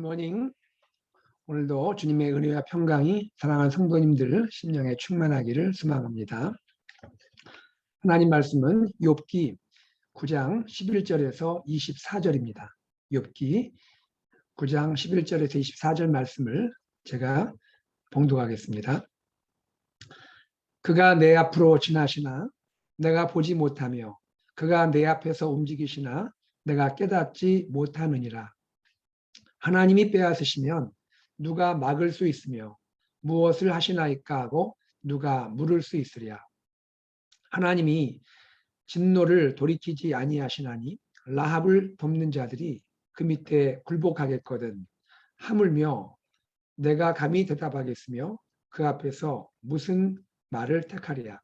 굿모닝. 오늘도 주님의 은혜와 평강이 사랑하는 성도님들 심령에 충만하기를 소망합니다. 하나님 말씀은 욥기 9장 11절에서 24절입니다. 욥기 9장 11절에서 24절 말씀을 제가 봉독하겠습니다. 그가 내 앞으로 지나시나 내가 보지 못하며 그가 내 앞에서 움직이시나 내가 깨닫지 못하느니라. 하나님이 빼앗으시면 누가 막을 수 있으며 무엇을 하시나이까 하고 누가 물을 수 있으랴. 하나님이 진노를 돌이키지 아니하시나니 라합을 돕는 자들이 그 밑에 굴복하겠거든. 하물며 내가 감히 대답하겠으며 그 앞에서 무슨 말을 택하랴.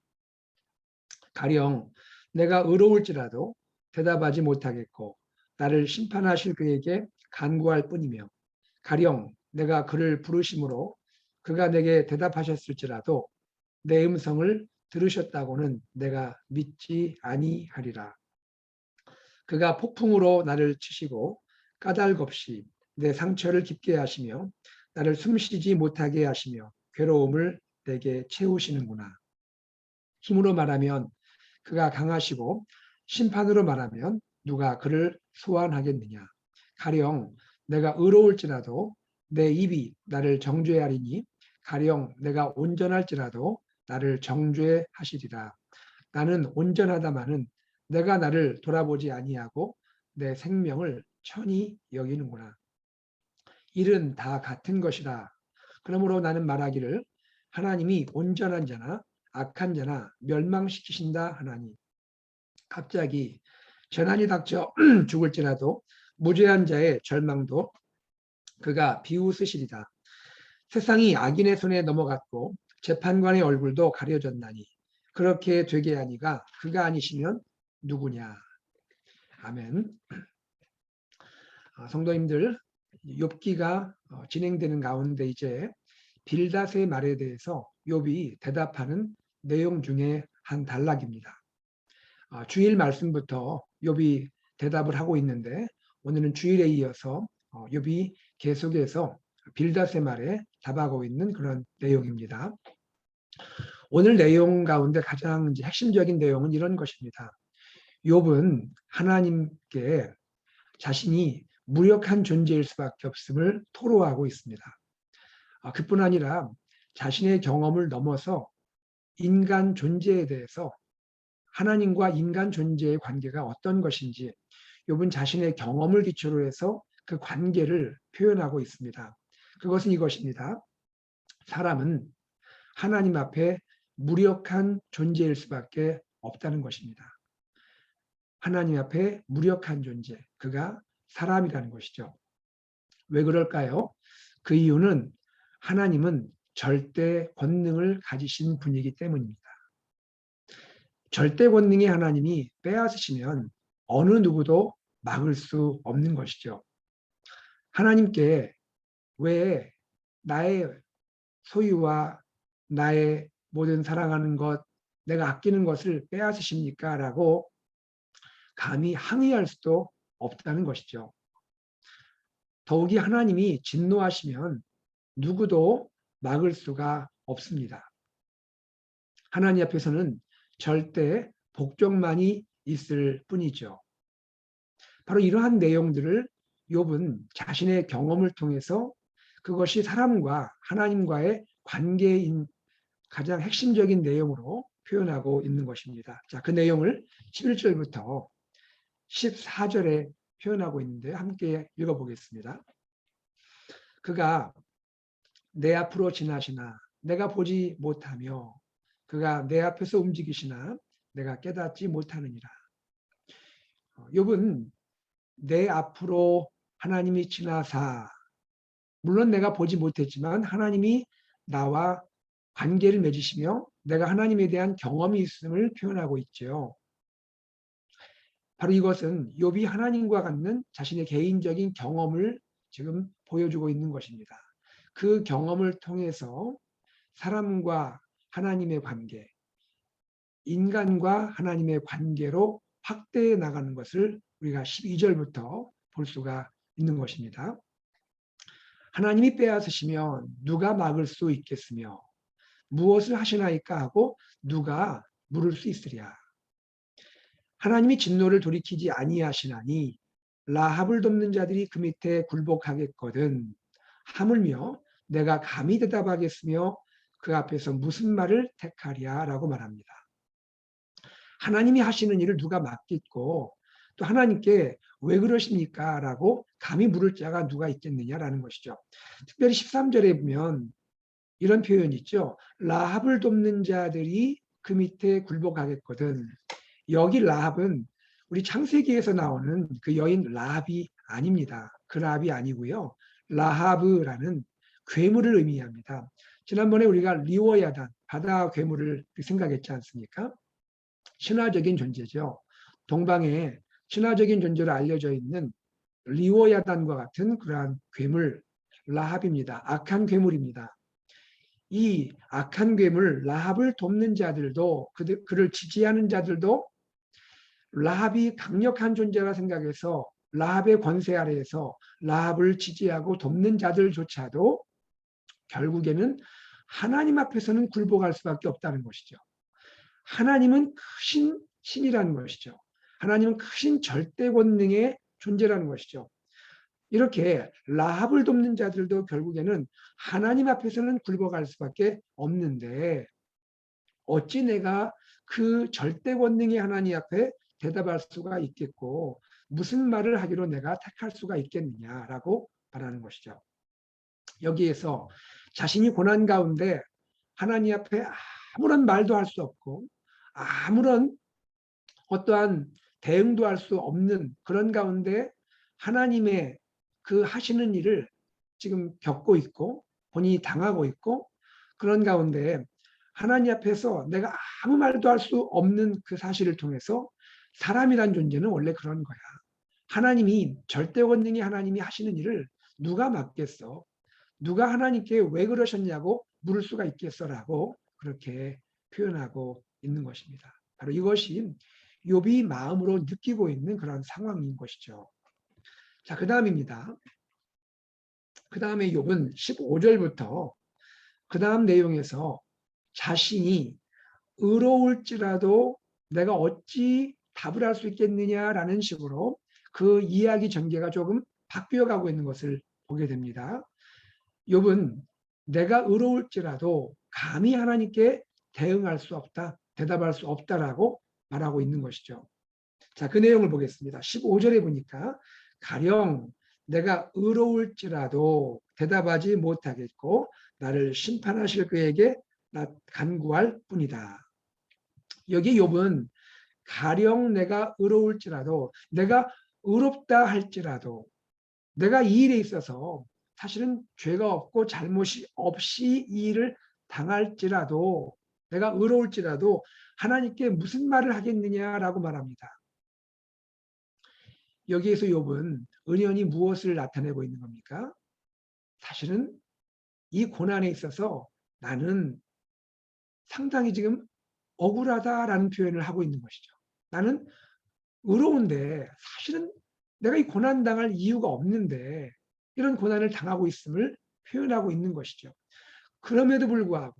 가령 내가 의로울지라도 대답하지 못하겠고 나를 심판하실 그에게 간구할 뿐이며 가령 내가 그를 부르심으로 그가 내게 대답하셨을지라도 내 음성을 들으셨다고는 내가 믿지 아니하리라. 그가 폭풍으로 나를 치시고 까닭없이 내 상처를 깊게 하시며 나를 숨쉬지 못하게 하시며 괴로움을 내게 채우시는구나. 힘으로 말하면 그가 강하시고 심판으로 말하면 누가 그를 소환하겠느냐. 가령 내가 의로울지라도 내 입이 나를 정죄하리니 가령 내가 온전할지라도 나를 정죄하시리라. 나는 온전하다마는 내가 나를 돌아보지 아니하고 내 생명을 천히 여기는구나. 일은 다 같은 것이라. 그러므로 나는 말하기를 하나님이 온전한 자나 악한 자나 멸망시키신다 하나니 갑자기 재난이 닥쳐 죽을지라도 무죄한 자의 절망도 그가 비웃으시리다. 세상이 악인의 손에 넘어갔고 재판관의 얼굴도 가려졌나니 그렇게 되게 하니가 그가 아니시면 누구냐. 아멘. 성도님들, 욥기가 진행되는 가운데 이제 빌닷의 말에 대해서 욥이 대답하는 내용 중에 한 단락입니다. 주일 말씀부터 욥이 대답을 하고 있는데 오늘은 주일에 이어서 욥이 계속해서 빌닷의 말에 답하고 있는 그런 내용입니다. 오늘 내용 가운데 가장 핵심적인 내용은 이런 것입니다. 욥은 하나님께 자신이 무력한 존재일 수밖에 없음을 토로하고 있습니다. 그뿐 아니라 자신의 경험을 넘어서 인간 존재에 대해서 하나님과 인간 존재의 관계가 어떤 것인지 욥은 자신의 경험을 기초로 해서 그 관계를 표현하고 있습니다. 그것은 이것입니다. 사람은 하나님 앞에 무력한 존재일 수밖에 없다는 것입니다. 하나님 앞에 무력한 존재, 그가 사람이라는 것이죠. 왜 그럴까요? 그 이유는 하나님은 절대 권능을 가지신 분이기 때문입니다. 절대 권능의 하나님이 빼앗으시면 어느 누구도 막을 수 없는 것이죠. 하나님께 왜 나의 소유와 나의 모든 사랑하는 것, 내가 아끼는 것을 빼앗으십니까? 라고 감히 항의할 수도 없다는 것이죠. 더욱이 하나님이 진노하시면 누구도 막을 수가 없습니다. 하나님 앞에서는 절대 복종만이 있을 뿐이죠. 바로 이러한 내용들을 욥은 자신의 경험을 통해서 그것이 사람과 하나님과의 관계인 가장 핵심적인 내용으로 표현하고 있는 것입니다. 자, 그 내용을 11절부터 14절에 표현하고 있는데 함께 읽어보겠습니다. 그가 내 앞으로 지나시나 내가 보지 못하며 그가 내 앞에서 움직이시나 내가 깨닫지 못하느니라. 욥은 내 앞으로 하나님이 지나사 물론 내가 보지 못했지만 하나님이 나와 관계를 맺으시며 내가 하나님에 대한 경험이 있음을 표현하고 있죠. 바로 이것은 욥이 하나님과 갖는 자신의 개인적인 경험을 지금 보여주고 있는 것입니다. 그 경험을 통해서 사람과 하나님의 관계, 인간과 하나님의 관계로 확대해 나가는 것을 우리가 12절부터 볼 수가 있는 것입니다. 하나님이 빼앗으시면 누가 막을 수 있겠으며 무엇을 하시나이까 하고 누가 물을 수 있으랴. 하나님이 진노를 돌이키지 아니하시나니 라합을 돕는 자들이 그 밑에 굴복하겠거든. 하물며 내가 감히 대답하겠으며 그 앞에서 무슨 말을 택하랴라고 말합니다. 하나님이 하시는 일을 누가 맡겠고 또 하나님께 왜 그러십니까? 라고 감히 물을 자가 누가 있겠느냐라는 것이죠. 특별히 13절에 보면 이런 표현이 있죠. 라합을 돕는 자들이 그 밑에 굴복하겠거든. 여기 라합은 우리 창세기에서 나오는 그 여인 라합이 아닙니다. 그 라합이 아니고요. 라하브라는 괴물을 의미합니다. 지난번에 우리가 리워야단, 바다 괴물을 생각했지 않습니까? 신화적인 존재죠. 동방에 신화적인 존재로 알려져 있는 리워야단과 같은 그러한 괴물 라합입니다. 악한 괴물입니다. 이 악한 괴물 라합을 돕는 자들도 그를 지지하는 자들도 라합이 강력한 존재라 생각해서 라합의 권세 아래에서 라합을 지지하고 돕는 자들조차도 결국에는 하나님 앞에서는 굴복할 수밖에 없다는 것이죠. 하나님은 크신 신이라는 것이죠. 하나님은 크신 절대 권능의 존재라는 것이죠. 이렇게 라합을 돕는 자들도 결국에는 하나님 앞에서는 굴복할 수밖에 없는데 어찌 내가 그 절대 권능의 하나님 앞에 대답할 수가 있겠고 무슨 말을 하기로 내가 택할 수가 있겠느냐라고 말하는 것이죠. 여기에서 자신이 고난 가운데 하나님 앞에 아무런 말도 할 수 없고 아무런 어떠한 대응도 할 수 없는 그런 가운데 하나님의 그 하시는 일을 지금 겪고 있고 본인이 당하고 있고 그런 가운데 하나님 앞에서 내가 아무 말도 할 수 없는 그 사실을 통해서 사람이란 존재는 원래 그런 거야. 하나님이 절대 권능이 하나님이 하시는 일을 누가 막겠어? 누가 하나님께 왜 그러셨냐고 물을 수가 있겠어라고 그렇게 표현하고 있는 것입니다. 바로 이것이 욥이 마음으로 느끼고 있는 그런 상황인 것이죠. 자, 그 다음입니다. 그 다음에 욥은 15절부터 그 다음 내용에서 자신이 의로울지라도 내가 어찌 답을 할 수 있겠느냐라는 식으로 그 이야기 전개가 조금 바뀌어가고 있는 것을 보게 됩니다. 욥은 내가 의로울지라도 감히 하나님께 대응할 수 없다, 대답할 수 없다라고 말하고 있는 것이죠. 자, 그 내용을 보겠습니다. 15절에 보니까 가령 내가 의로울지라도 대답하지 못하겠고 나를 심판하실 그에게 나 간구할 뿐이다. 여기 욥은 가령 내가 의로울지라도 내가 의롭다 할지라도 내가 이 일에 있어서 사실은 죄가 없고 잘못이 없이 이 일을 당할지라도 내가 의로울지라도 하나님께 무슨 말을 하겠느냐라고 말합니다. 여기에서 욥은 은연히 무엇을 나타내고 있는 겁니까? 사실은 이 고난에 있어서 나는 상당히 지금 억울하다라는 표현을 하고 있는 것이죠. 나는 의로운데 사실은 내가 이 고난 당할 이유가 없는데 이런 고난을 당하고 있음을 표현하고 있는 것이죠. 그럼에도 불구하고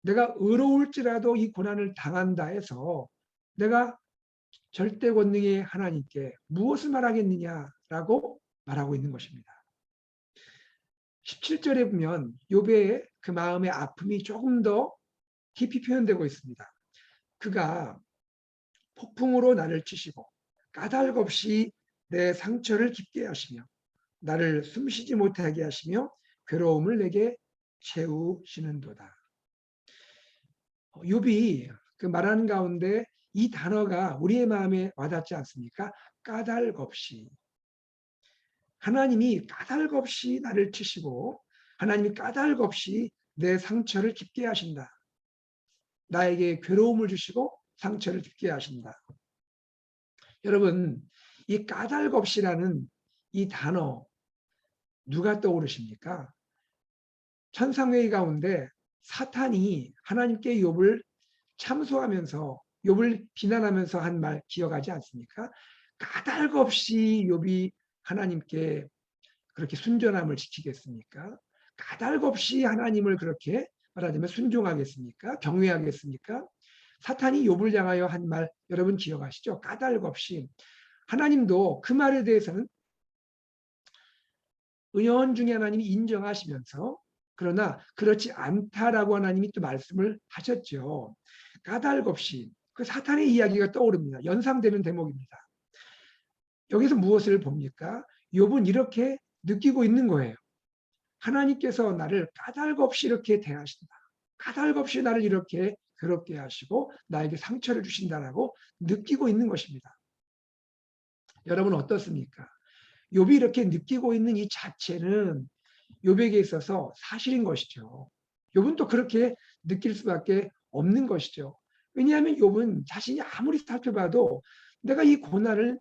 내가 의로울지라도 이 고난을 당한다 해서 내가 절대 권능의 하나님께 무엇을 말하겠느냐라고 말하고 있는 것입니다. 17절에 보면 욥의 그 마음의 아픔이 조금 더 깊이 표현되고 있습니다. 그가 폭풍으로 나를 치시고 까닭 없이 내 상처를 깊게 하시며 나를 숨쉬지 못하게 하시며 괴로움을 내게 채우시는도다. 욥이 그 말하는 가운데 이 단어가 우리의 마음에 와닿지 않습니까? 까닭 없이. 하나님이 까닭 없이 나를 치시고 하나님이 까닭 없이 내 상처를 깊게 하신다. 나에게 괴로움을 주시고 상처를 깊게 하신다. 여러분, 이 까닭 없이라는 이 단어 누가 떠오르십니까? 천상회의 가운데 사탄이 하나님께 욥을 참소하면서 욥을 비난하면서 한 말 기억하지 않습니까? 까닭 없이 욥이 하나님께 그렇게 순전함을 지키겠습니까? 까닭없이 하나님을 그렇게 말하자면 순종하겠습니까? 경외하겠습니까? 사탄이 욥을 향하여 한 말 여러분 기억하시죠? 까닭없이. 하나님도 그 말에 대해서는 은연중에 하나님이 인정하시면서 그러나 그렇지 않다라고 하나님이 또 말씀을 하셨죠. 까닭없이. 그 사탄의 이야기가 떠오릅니다. 연상되는 대목입니다. 여기서 무엇을 봅니까? 욥은 이렇게 느끼고 있는 거예요. 하나님께서 나를 까닭없이 이렇게 대하신다. 까닭없이 나를 이렇게 괴롭게 하시고 나에게 상처를 주신다라고 느끼고 있는 것입니다. 여러분 어떻습니까? 욥이 이렇게 느끼고 있는 이 자체는 욥에게 있어서 사실인 것이죠. 욥은 또 그렇게 느낄 수밖에 없는 것이죠. 왜냐하면 욥은 자신이 아무리 살펴봐도 내가 이 고난을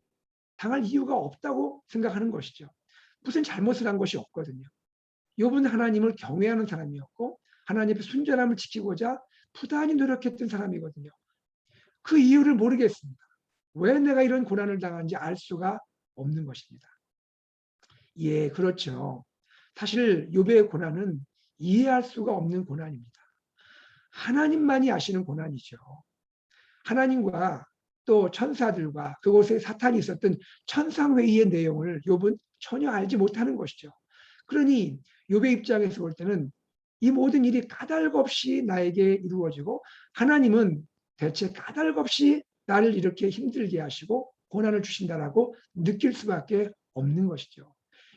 당할 이유가 없다고 생각하는 것이죠. 무슨 잘못을 한 것이 없거든요. 욥은 하나님을 경외하는 사람이었고 하나님의 순전함을 지키고자 부단히 노력했던 사람이거든요. 그 이유를 모르겠습니다. 왜 내가 이런 고난을 당하는지 알 수가 없는 것입니다. 예, 그렇죠. 사실 욥의 고난은 이해할 수가 없는 고난입니다. 하나님만이 아시는 고난이죠. 하나님과 또 천사들과 그곳에 사탄이 있었던 천상회의의 내용을 욥은 전혀 알지 못하는 것이죠. 그러니 욥의 입장에서 볼 때는 이 모든 일이 까닭없이 나에게 이루어지고 하나님은 대체 까닭없이 나를 이렇게 힘들게 하시고 고난을 주신다라고 느낄 수밖에 없는 것이죠.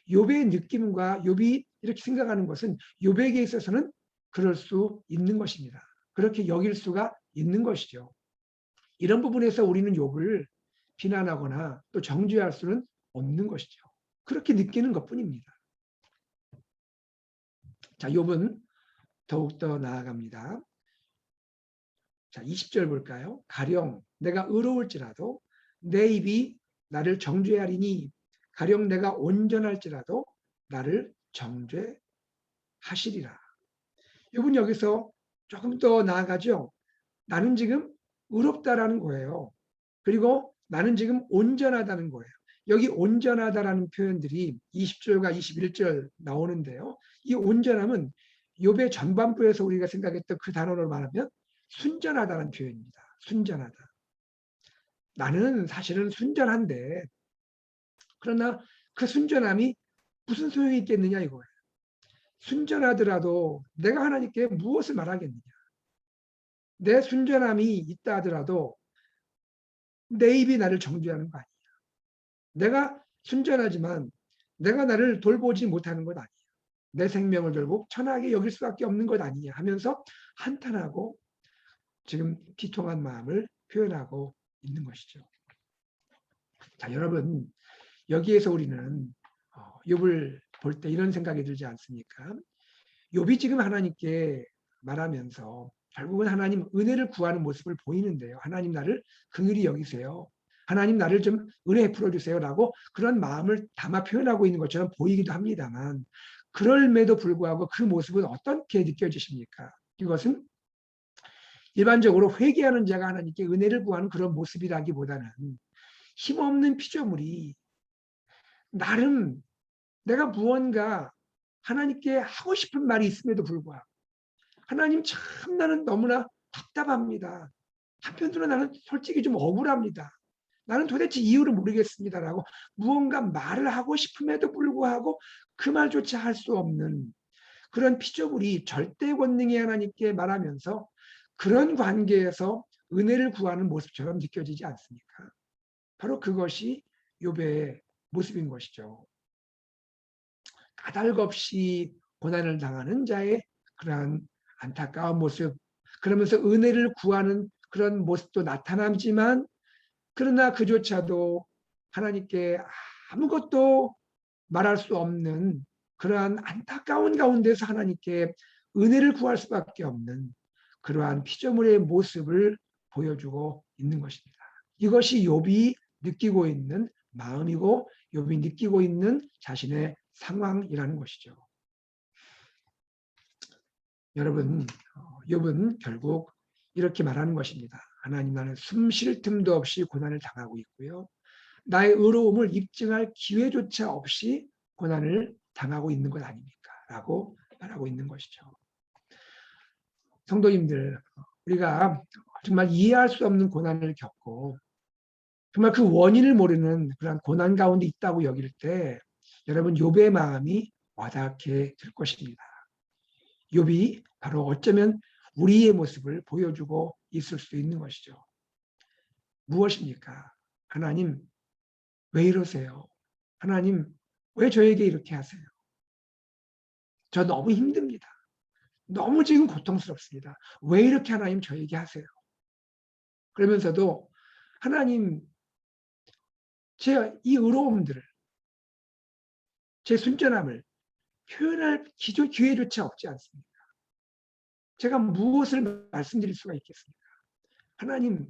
욥의 느낌과 욥이 이렇게 생각하는 것은 욥에게 있어서는 그럴 수 있는 것입니다. 그렇게 여길 수가 있는 것이죠. 이런 부분에서 우리는 욥을 비난하거나 또 정죄할 수는 없는 것이죠. 그렇게 느끼는 것뿐입니다. 자, 욥은 더욱더 나아갑니다. 자, 20절 볼까요? 가령 내가 의로울지라도 내 입이 나를 정죄하리니 가령 내가 온전할지라도 나를 정죄하시리라. 욥은 여기서 조금 더 나아가죠. 나는 지금 의롭다라는 거예요. 그리고 나는 지금 온전하다는 거예요. 여기 온전하다라는 표현들이 20절과 21절 나오는데요. 이 온전함은 욥의 전반부에서 우리가 생각했던 그 단어로 말하면 순전하다는 표현입니다. 순전하다. 나는 사실은 순전한데 그러나 그 순전함이 무슨 소용이 있겠느냐 이거예요. 순전하더라도 내가 하나님께 무엇을 말하겠느냐. 내 순전함이 있다 하더라도 내 입이 나를 정죄하는 거 아니야. 내가 순전하지만 내가 나를 돌보지 못하는 것 아니야. 내 생명을 결국 천하게 여길 수밖에 없는 것 아니냐 하면서 한탄하고 지금 비통한 마음을 표현하고 있는 것이죠. 자, 여러분 여기에서 우리는 욥을 볼 때 이런 생각이 들지 않습니까? 욥이 지금 하나님께 말하면서 결국은 하나님 은혜를 구하는 모습을 보이는데요. 하나님 나를 긍휼히 여기세요. 하나님 나를 좀 은혜 베풀어 주세요라고 그런 마음을 담아 표현하고 있는 것처럼 보이기도 합니다만 그럴에도 불구하고 그 모습은 어떻게 느껴지십니까? 이것은 일반적으로 회개하는 자가 하나님께 은혜를 구하는 그런 모습이라기보다는 힘없는 피조물이 나름 내가 무언가 하나님께 하고 싶은 말이 있음에도 불구하고 하나님 참 나는 너무나 답답합니다. 한편으로 나는 솔직히 좀 억울합니다. 나는 도대체 이유를 모르겠습니다라고 무언가 말을 하고 싶음에도 불구하고 그 말조차 할 수 없는 그런 피조물이 절대 권능의 하나님께 말하면서 그런 관계에서 은혜를 구하는 모습처럼 느껴지지 않습니까? 바로 그것이 욥의 모습인 것이죠. 까닭없이 고난을 당하는 자의 그러한 안타까운 모습, 그러면서 은혜를 구하는 그런 모습도 나타나지만 그러나 그조차도 하나님께 아무것도 말할 수 없는 그러한 안타까운 가운데서 하나님께 은혜를 구할 수밖에 없는 그러한 피조물의 모습을 보여주고 있는 것입니다. 이것이 욥이 느끼고 있는 마음이고 욥이 느끼고 있는 자신의 상황이라는 것이죠. 여러분, 욥은 결국 이렇게 말하는 것입니다. 하나님 나는 숨 쉴 틈도 없이 고난을 당하고 있고요. 나의 의로움을 입증할 기회조차 없이 고난을 당하고 있는 것 아닙니까? 라고 말하고 있는 것이죠. 성도님들, 우리가 정말 이해할 수 없는 고난을 겪고 정말 그 원인을 모르는 그런 고난 가운데 있다고 여길 때 여러분 욥의 마음이 와닿게 될 것입니다. 욥이 바로 어쩌면 우리의 모습을 보여주고 있을 수 있는 것이죠. 무엇입니까? 하나님 왜 이러세요? 하나님 왜 저에게 이렇게 하세요? 저 너무 힘듭니다. 너무 지금 고통스럽습니다. 왜 이렇게 하나님 저에게 하세요? 그러면서도 하나님 제 이 의로움들을 제 순전함을 표현할 기회조차 없지 않습니까? 제가 무엇을 말씀드릴 수가 있겠습니까? 하나님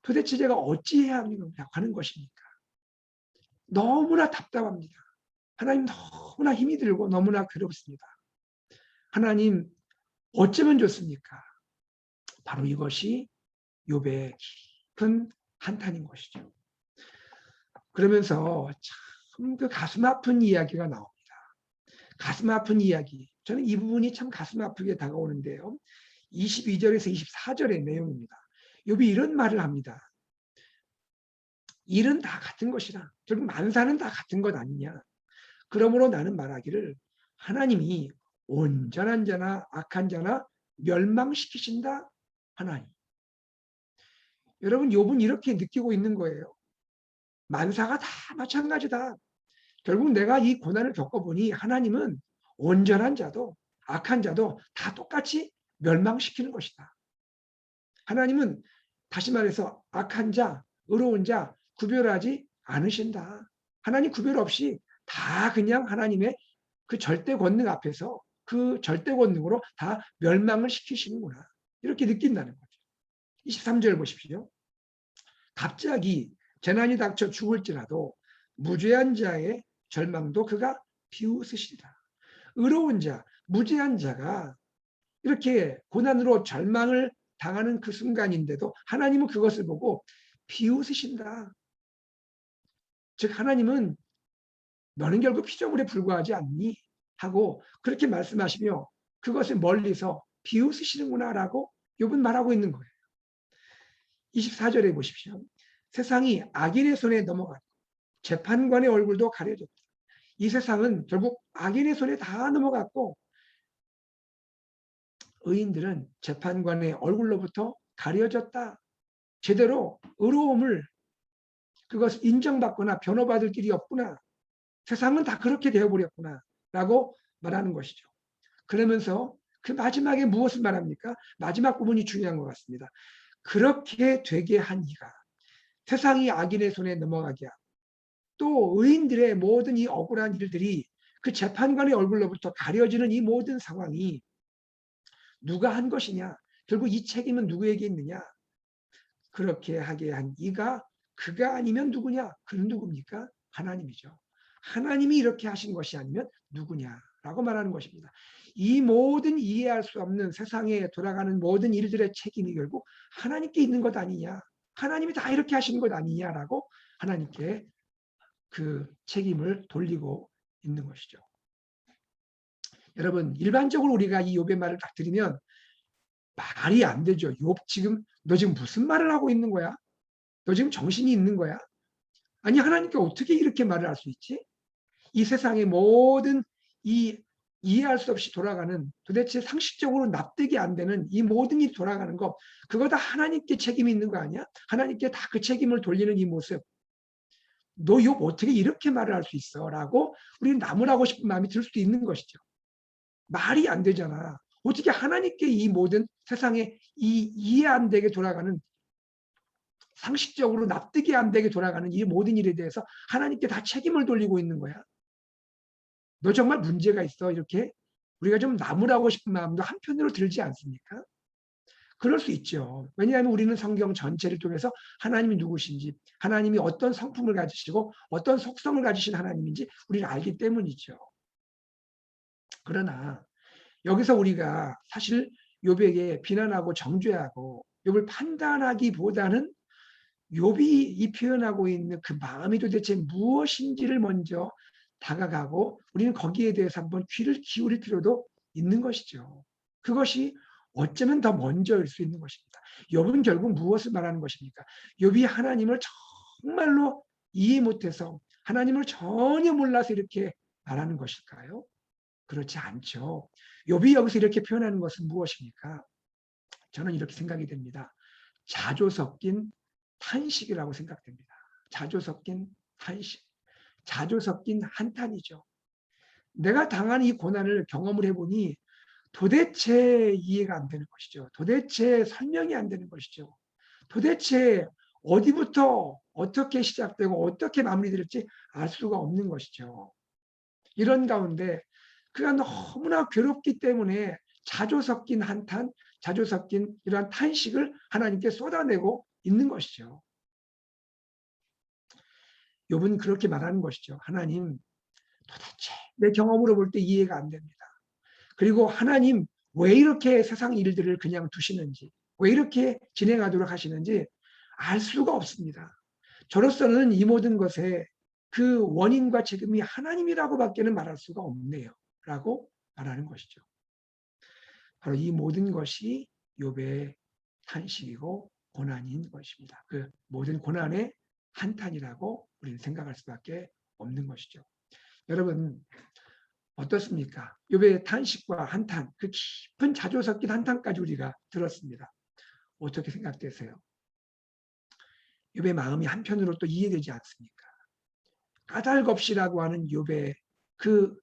도대체 제가 어찌해야 하는 것입니까? 너무나 답답합니다. 하나님 너무나 힘이 들고 너무나 괴롭습니다. 하나님 어쩌면 좋습니까? 바로 이것이 욥의 깊은 한탄인 것이죠. 그러면서 참 그 가슴 아픈 이야기가 나옵니다. 가슴 아픈 이야기. 저는 이 부분이 참 가슴 아프게 다가오는데요. 22절에서 24절의 내용입니다. 욥이 이런 말을 합니다. 일은 다 같은 것이라. 결국 만사는 다 같은 것 아니냐. 그러므로 나는 말하기를 하나님이 온전한 자나 악한 자나 멸망시키신다 하나니. 여러분 욥은 이렇게 느끼고 있는 거예요. 만사가 다 마찬가지다. 결국 내가 이 고난을 겪어보니 하나님은 온전한 자도 악한 자도 다 똑같이 멸망시키는 것이다. 하나님은 다시 말해서 악한 자, 의로운 자 구별하지 않으신다. 하나님 구별 없이 다 그냥 하나님의 그 절대 권능 앞에서 그 절대 권능으로 다 멸망을 시키시는구나. 이렇게 느낀다는 거죠. 23절 보십시오. 갑자기 재난이 닥쳐 죽을지라도 무죄한 자의 절망도 그가 비웃으시리라. 의로운 자, 무죄한 자가 이렇게 고난으로 절망을 당하는 그 순간인데도 하나님은 그것을 보고 비웃으신다. 즉 하나님은 너는 결국 피조물에 불과하지 않니? 하고 그렇게 말씀하시며 그것을 멀리서 비웃으시는구나라고 욥은 말하고 있는 거예요. 24절에 보십시오. 세상이 악인의 손에 넘어갔고 재판관의 얼굴도 가려졌다. 이 세상은 결국 악인의 손에 다 넘어갔고 의인들은 재판관의 얼굴로부터 가려졌다. 제대로 의로움을 그것을 인정받거나 변호받을 길이 없구나. 세상은 다 그렇게 되어버렸구나. 라고 말하는 것이죠. 그러면서 그 마지막에 무엇을 말합니까? 마지막 부분이 중요한 것 같습니다. 그렇게 되게 한 이가 세상이 악인의 손에 넘어가게 하고 또 의인들의 모든 이 억울한 일들이 그 재판관의 얼굴로부터 가려지는 이 모든 상황이 누가 한 것이냐? 결국 이 책임은 누구에게 있느냐? 그렇게 하게 한 이가 그가 아니면 누구냐? 그는 누굽니까? 하나님이죠. 하나님이 이렇게 하신 것이 아니면 누구냐라고 말하는 것입니다. 이 모든 이해할 수 없는 세상에 돌아가는 모든 일들의 책임이 결국 하나님께 있는 것 아니냐? 하나님이 다 이렇게 하시는 것 아니냐라고 하나님께 그 책임을 돌리고 있는 것이죠. 여러분 일반적으로 우리가 이 욥의 말을 딱 들으면 말이 안 되죠. 욥 지금 너 지금 무슨 말을 하고 있는 거야? 너 지금 정신이 있는 거야? 아니 하나님께 어떻게 이렇게 말을 할 수 있지? 이 세상의 모든 이 이해할 수 없이 돌아가는 도대체 상식적으로 납득이 안 되는 이 모든 일이 돌아가는 거 그거 다 하나님께 책임이 있는 거 아니야? 하나님께 다 그 책임을 돌리는 이 모습 너 욥 어떻게 이렇게 말을 할 수 있어? 라고 우리는 나무라고 싶은 마음이 들 수도 있는 것이죠. 말이 안 되잖아. 어떻게 하나님께 이 모든 세상에 이 이해 안 되게 돌아가는 상식적으로 납득이 안 되게 돌아가는 이 모든 일에 대해서 하나님께 다 책임을 돌리고 있는 거야. 너 정말 문제가 있어. 이렇게 우리가 좀 나무라고 싶은 마음도 한편으로 들지 않습니까? 그럴 수 있죠. 왜냐하면 우리는 성경 전체를 통해서 하나님이 누구신지 하나님이 어떤 성품을 가지시고 어떤 속성을 가지신 하나님인지 우리를 알기 때문이죠. 그러나 여기서 우리가 사실 욥에게 비난하고 정죄하고 욥을 판단하기보다는 욥이 이 표현하고 있는 그 마음이 도대체 무엇인지를 먼저 다가가고 우리는 거기에 대해서 한번 귀를 기울일 필요도 있는 것이죠. 그것이 어쩌면 더 먼저일 수 있는 것입니다. 욥은 결국 무엇을 말하는 것입니까? 욥이 하나님을 정말로 이해 못해서 하나님을 전혀 몰라서 이렇게 말하는 것일까요? 그렇지 않죠. 욥이 여기서 이렇게 표현하는 것은 무엇입니까? 저는 이렇게 생각이 됩니다. 자조 섞인 탄식이라고 생각됩니다. 자조 섞인 탄식, 자조 섞인 한탄이죠. 내가 당한 이 고난을 경험을 해보니 도대체 이해가 안 되는 것이죠. 도대체 설명이 안 되는 것이죠. 도대체 어디부터 어떻게 시작되고 어떻게 마무리될지 알 수가 없는 것이죠. 이런 가운데 그가 너무나 괴롭기 때문에 자조 섞인 한탄, 자조 섞인 이러한 탄식을 하나님께 쏟아내고 있는 것이죠. 욥은 그렇게 말하는 것이죠. 하나님, 도대체 내 경험으로 볼 때 이해가 안 됩니다. 그리고 하나님, 왜 이렇게 세상 일들을 그냥 두시는지, 왜 이렇게 진행하도록 하시는지 알 수가 없습니다. 저로서는 이 모든 것에 그 원인과 책임이 하나님이라고밖에는 말할 수가 없네요. 라고 말하는 것이죠. 바로 이 모든 것이 욥의 탄식이고 고난인 것입니다. 그 모든 고난의 한탄이라고 우리는 생각할 수밖에 없는 것이죠. 여러분 어떻습니까? 욥의 탄식과 한탄, 그 깊은 자조 섞인 한탄까지 우리가 들었습니다. 어떻게 생각되세요? 욥의 마음이 한편으로 또 이해되지 않습니까? 까닭없이라고 하는 욥의 그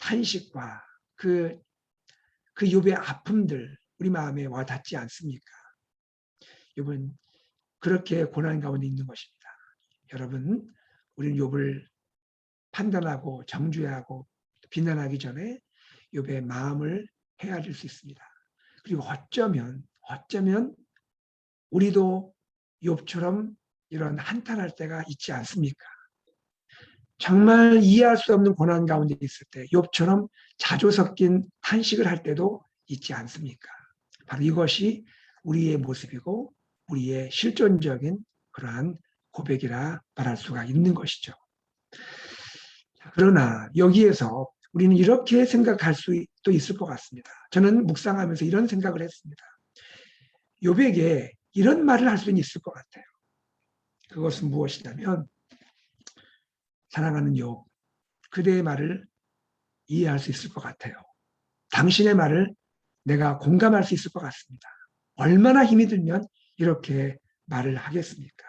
탄식과 그 욥의 아픔들 우리 마음에 와닿지 않습니까? 욥은 그렇게 고난 가운데 있는 것입니다. 여러분, 우리는 욥을 판단하고 정죄하고 비난하기 전에 욥의 마음을 헤아릴 수 있습니다. 그리고 어쩌면 우리도 욥처럼 이런 한탄할 때가 있지 않습니까? 정말 이해할 수 없는 고난 가운데 있을 때 욥처럼 자조 섞인 탄식을 할 때도 있지 않습니까? 바로 이것이 우리의 모습이고 우리의 실존적인 그러한 고백이라 말할 수가 있는 것이죠. 그러나 여기에서 우리는 이렇게 생각할 수도 있을 것 같습니다. 저는 묵상하면서 이런 생각을 했습니다. 욥에게 이런 말을 할 수는 있을 것 같아요. 그것은 무엇이냐면 사랑하는 욥, 그대의 말을 이해할 수 있을 것 같아요. 당신의 말을 내가 공감할 수 있을 것 같습니다. 얼마나 힘이 들면 이렇게 말을 하겠습니까?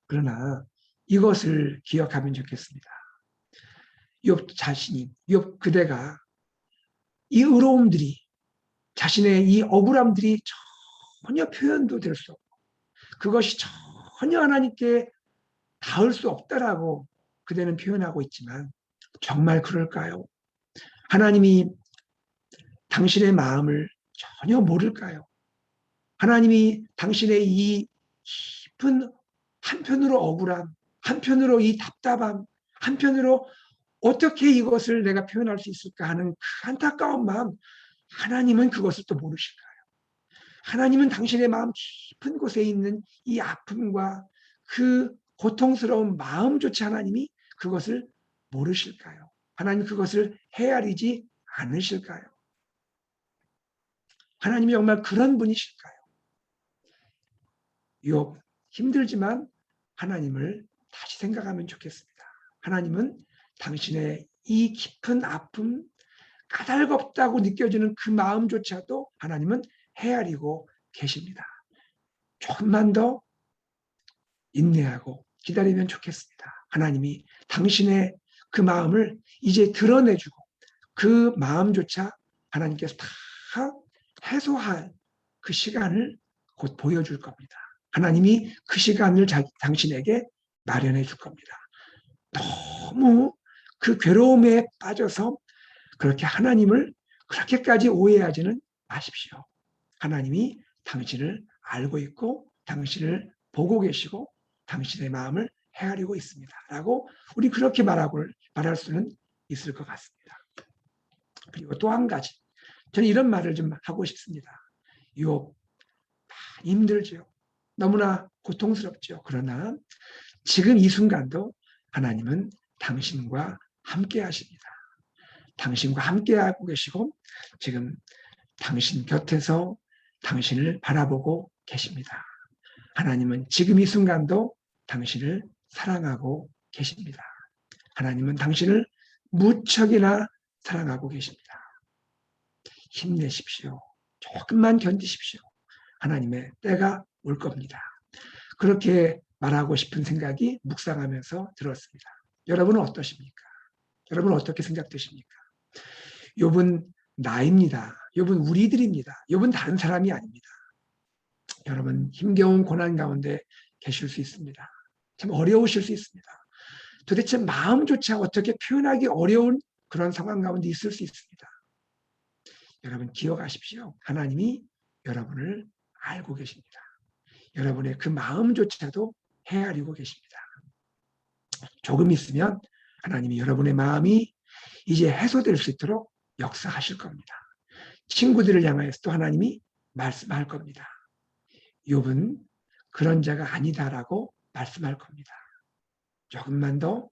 그러나 이것을 기억하면 좋겠습니다. 욥 자신이, 욥 그대가 이 의로움들이 자신의 이 억울함들이 전혀 표현도 될 수 없고 그것이 전혀 하나님께 닿을 수 없다라고 그대는 표현하고 있지만 정말 그럴까요? 하나님이 당신의 마음을 전혀 모를까요? 하나님이 당신의 이 깊은 한편으로 억울함, 한편으로 이 답답함, 한편으로 어떻게 이것을 내가 표현할 수 있을까 하는 그 안타까운 마음, 하나님은 그것을 또 모르실까요? 하나님은 당신의 마음 깊은 곳에 있는 이 아픔과 그 고통스러운 마음조차 하나님이 그것을 모르실까요? 하나님 그것을 헤아리지 않으실까요? 하나님이 정말 그런 분이실까요? 욥 힘들지만 하나님을 다시 생각하면 좋겠습니다. 하나님은 당신의 이 깊은 아픔, 까닭없다고 느껴지는 그 마음조차도 하나님은 헤아리고 계십니다. 조금만 더 인내하고 기다리면 좋겠습니다. 하나님이 당신의 그 마음을 이제 드러내주고 그 마음조차 하나님께서 다 해소할 그 시간을 곧 보여줄 겁니다. 하나님이 그 시간을 당신에게 마련해 줄 겁니다. 너무 그 괴로움에 빠져서 그렇게 하나님을 그렇게까지 오해하지는 마십시오. 하나님이 당신을 알고 있고 당신을 보고 계시고 당신의 마음을 헤아리고 있습니다. 라고 우리 그렇게 말할 수는 있을 것 같습니다. 그리고 또 한 가지 저는 이런 말을 좀 하고 싶습니다. 욥 힘들죠. 너무나 고통스럽죠. 그러나 지금 이 순간도 하나님은 당신과 함께 하십니다. 당신과 함께 하고 계시고 지금 당신 곁에서 당신을 바라보고 계십니다. 하나님은 지금 이 순간도 당신을 사랑하고 계십니다. 하나님은 당신을 무척이나 사랑하고 계십니다. 힘내십시오. 조금만 견디십시오. 하나님의 때가 올 겁니다. 그렇게 말하고 싶은 생각이 묵상하면서 들었습니다. 여러분은 어떠십니까? 여러분은 어떻게 생각되십니까? 욥은 나입니다. 욥은 우리들입니다. 욥은 다른 사람이 아닙니다. 여러분 힘겨운 고난 가운데 계실 수 있습니다. 참 어려우실 수 있습니다. 도대체 마음조차 어떻게 표현하기 어려운 그런 상황 가운데 있을 수 있습니다. 여러분 기억하십시오. 하나님이 여러분을 알고 계십니다. 여러분의 그 마음조차도 헤아리고 계십니다. 조금 있으면 하나님이 여러분의 마음이 이제 해소될 수 있도록 역사하실 겁니다. 친구들을 향하여서도 하나님이 말씀할 겁니다. 욥은 그런 자가 아니다라고 말씀할 겁니다. 조금만 더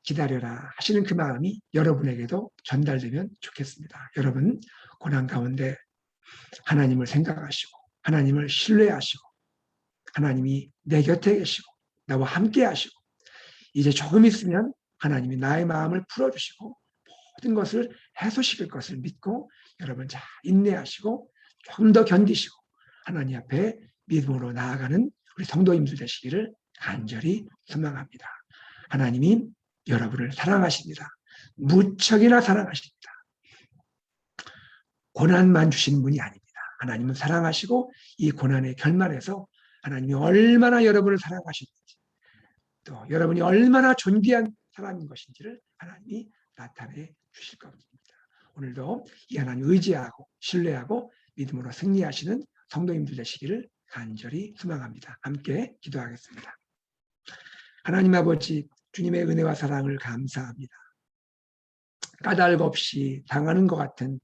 기다려라 하시는 그 마음이 여러분에게도 전달되면 좋겠습니다. 여러분 고난 가운데 하나님을 생각하시고 하나님을 신뢰하시고 하나님이 내 곁에 계시고 나와 함께 하시고 이제 조금 있으면 하나님이 나의 마음을 풀어주시고 모든 것을 해소시킬 것을 믿고 여러분 잘 인내하시고 조금 더 견디시고 하나님 앞에 믿음으로 나아가는 우리 성도님들 되시기를 간절히 소망합니다. 하나님이 여러분을 사랑하십니다. 무척이나 사랑하십니다. 고난만 주시는 분이 아닙니다. 하나님은 사랑하시고 이 고난의 결말에서 하나님이 얼마나 여러분을 사랑하시는지 또 여러분이 얼마나 존귀한 사람인 것인지를 하나님이 나타내 주실 겁니다. 오늘도 이 하나님 의지하고 신뢰하고 믿음으로 승리하시는 성도님들 되시기를 간절히 소망합니다. 함께 기도하겠습니다. 하나님 아버지 주님의 은혜와 사랑을 감사합니다. 까닭 없이 당하는 것 같은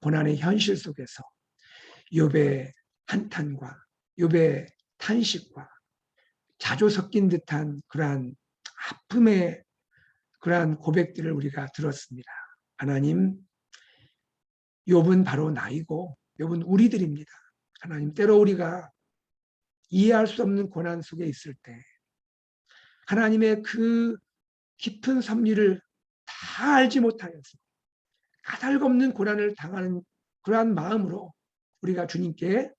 고난의 현실 속에서 욥의 한탄과 욥의 탄식과 자주 섞인 듯한 그러한 아픔의 그러한 고백들을 우리가 들었습니다. 하나님, 욥은 바로 나이고 욥은 우리들입니다. 하나님, 때로 우리가 이해할 수 없는 고난 속에 있을 때 하나님의 그 깊은 섭리를 다 알지 못하여서 까닭없는 고난을 당하는 그러한 마음으로 우리가 주님께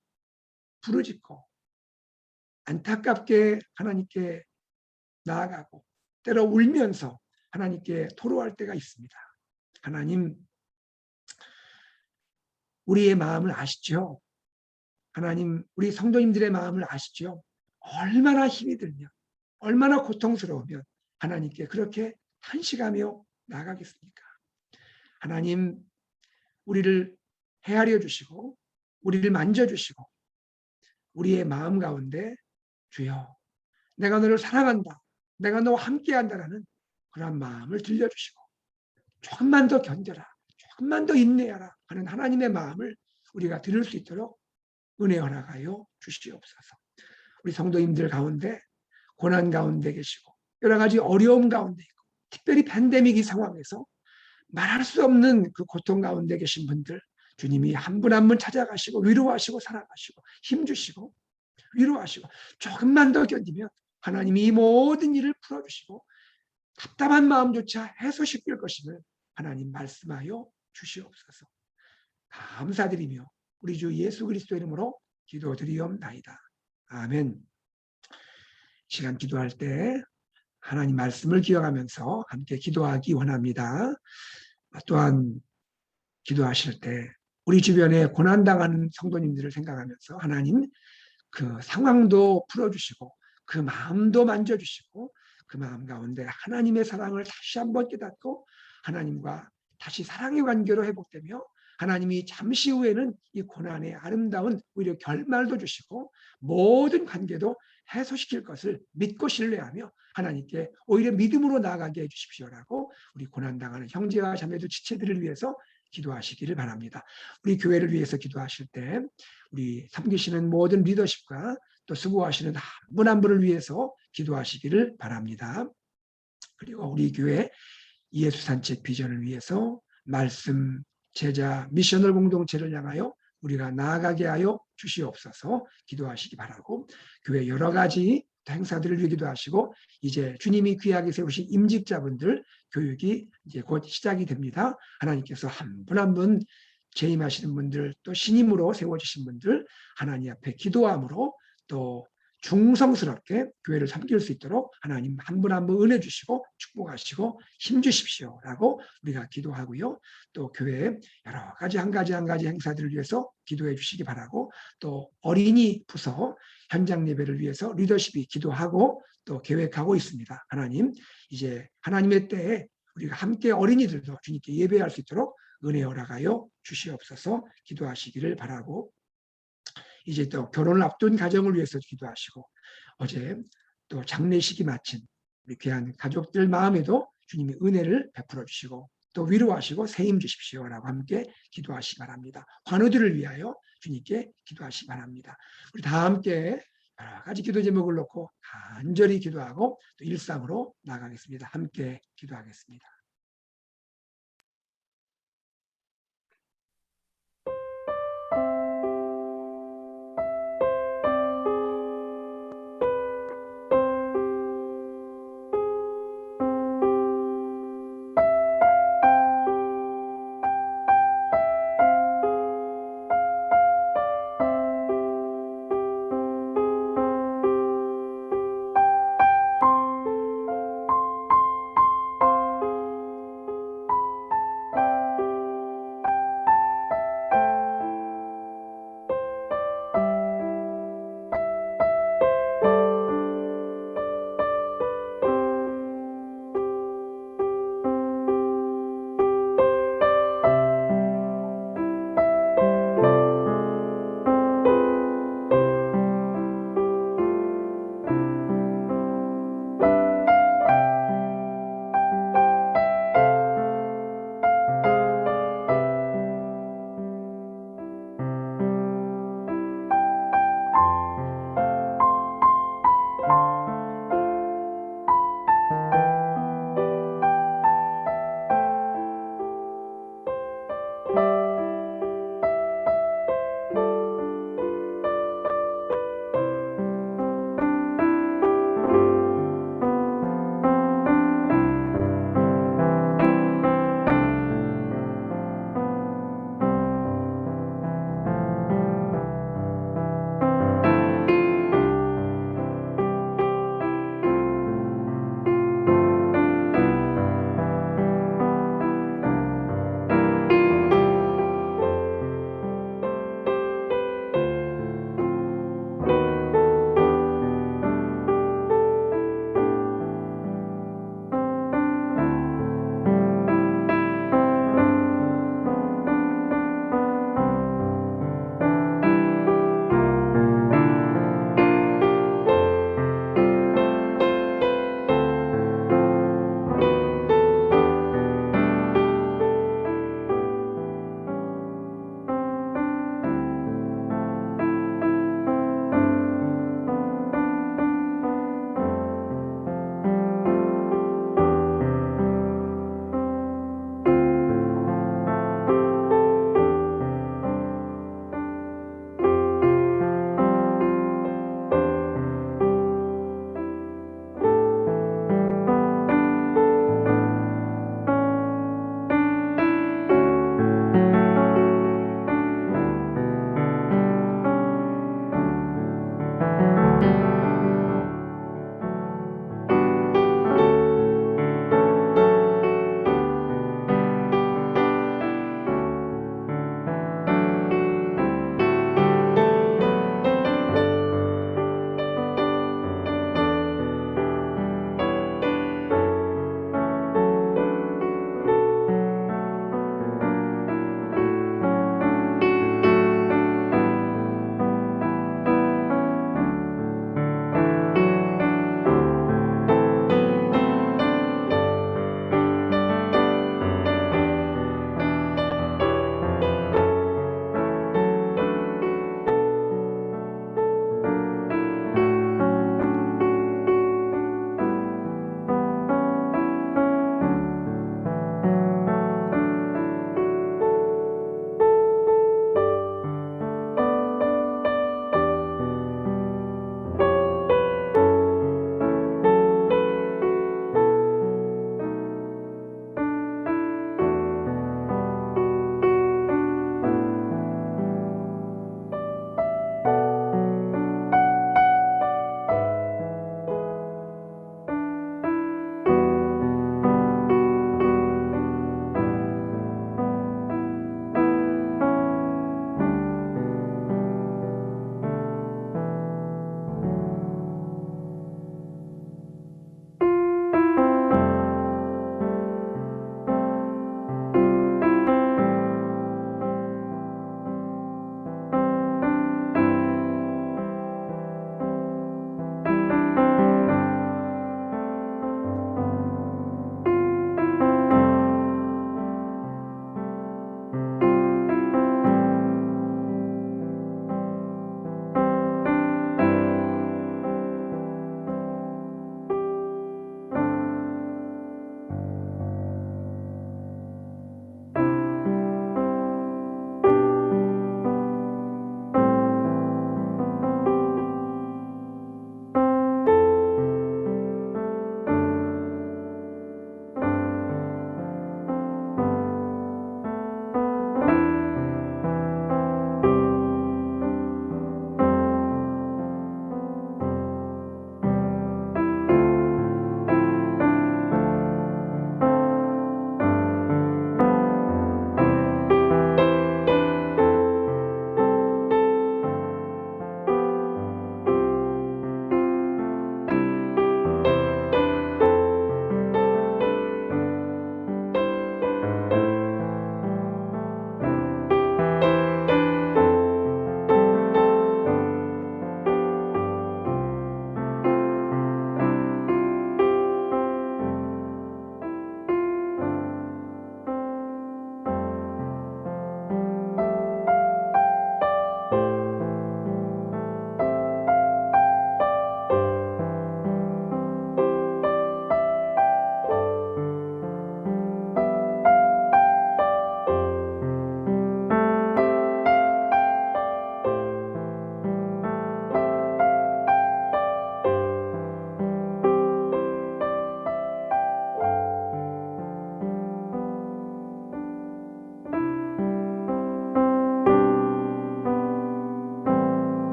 부르짖고 안타깝게 하나님께 나아가고 때로 울면서 하나님께 토로할 때가 있습니다. 하나님, 우리의 마음을 아시죠? 하나님, 우리 성도님들의 마음을 아시죠? 얼마나 힘이 들면 얼마나 고통스러우면 하나님께 그렇게 탄식하며 나가겠습니까? 하나님, 우리를 헤아려 주시고 우리를 만져주시고 우리의 마음 가운데 주여 내가 너를 사랑한다. 내가 너와 함께한다라는 그런 마음을 들려주시고 조금만 더 견뎌라. 조금만 더 인내하라 하는 하나님의 마음을 우리가 들을 수 있도록 은혜 허락하여 주시옵소서. 우리 성도님들 가운데 고난 가운데 계시고 여러 가지 어려움 가운데 있고 특별히 팬데믹 이 상황에서 말할 수 없는 그 고통 가운데 계신 분들 주님이 한 분 한 분 찾아가시고 위로하시고 사랑하시고 힘주시고 위로하시고 조금만 더 견디면 하나님이 이 모든 일을 풀어주시고 답답한 마음조차 해소시킬 것임을 하나님 말씀하여 주시옵소서. 감사드리며 우리 주 예수 그리스도 이름으로 기도드리옵나이다. 아멘. 시간 기도할 때 하나님 말씀을 기억하면서 함께 기도하기 원합니다. 또한 기도하실 때 우리 주변에 고난당하는 성도님들을 생각하면서 하나님 그 상황도 풀어주시고 그 마음도 만져주시고 그 마음 가운데 하나님의 사랑을 다시 한번 깨닫고 하나님과 다시 사랑의 관계로 회복되며 하나님이 잠시 후에는 이 고난의 아름다운 오히려 결말도 주시고 모든 관계도 해소시킬 것을 믿고 신뢰하며 하나님께 오히려 믿음으로 나아가게 해주십시오라고 우리 고난당하는 형제와 자매들 지체들을 위해서 기도하시기를 바랍니다. 우리 교회를 위해서 기도하실 때 우리 섬기시는 모든 리더십과 또 수고하시는 한 분 한 분을 위해서 기도하시기를 바랍니다. 그리고 우리 교회 예수 산책 비전을 위해서 말씀, 제자, 미셔널 공동체를 향하여 우리가 나아가게 하여 주시옵소서 기도하시기 바라고, 교회 여러 가지 행사들을 위해 기도하시고, 이제 주님이 귀하게 세우신 임직자분들 교육이 이제 곧 시작이 됩니다. 하나님께서 한 분 한 분 재임하시는 분들, 또 신임으로 세워주신 분들 하나님 앞에 기도함으로 또 중성스럽게 교회를 섬길 수 있도록 하나님 한 분 한 분 은혜 주시고 축복하시고 힘 주십시오라고 우리가 기도하고요. 또 교회에 여러 가지 한 가지 행사들을 위해서 기도해 주시기 바라고, 또 어린이 부서 현장 예배를 위해서 리더십이 기도하고 또 계획하고 있습니다. 하나님, 이제 하나님의 때에 우리가 함께 어린이들도 주님께 예배할 수 있도록 은혜 허락하여 주시옵소서 기도하시기를 바라고, 이제 또 결혼을 앞둔 가정을 위해서 기도하시고, 어제 또 장례식이 마친 우리 귀한 가족들 마음에도 주님이 은혜를 베풀어 주시고 또 위로하시고 세임 주십시오라고 함께 기도하시기 바랍니다. 환우들을 위하여 주님께 기도하시기 바랍니다. 우리 다 함께 여러 가지 기도 제목을 놓고 간절히 기도하고 또 일상으로 나가겠습니다. 함께 기도하겠습니다.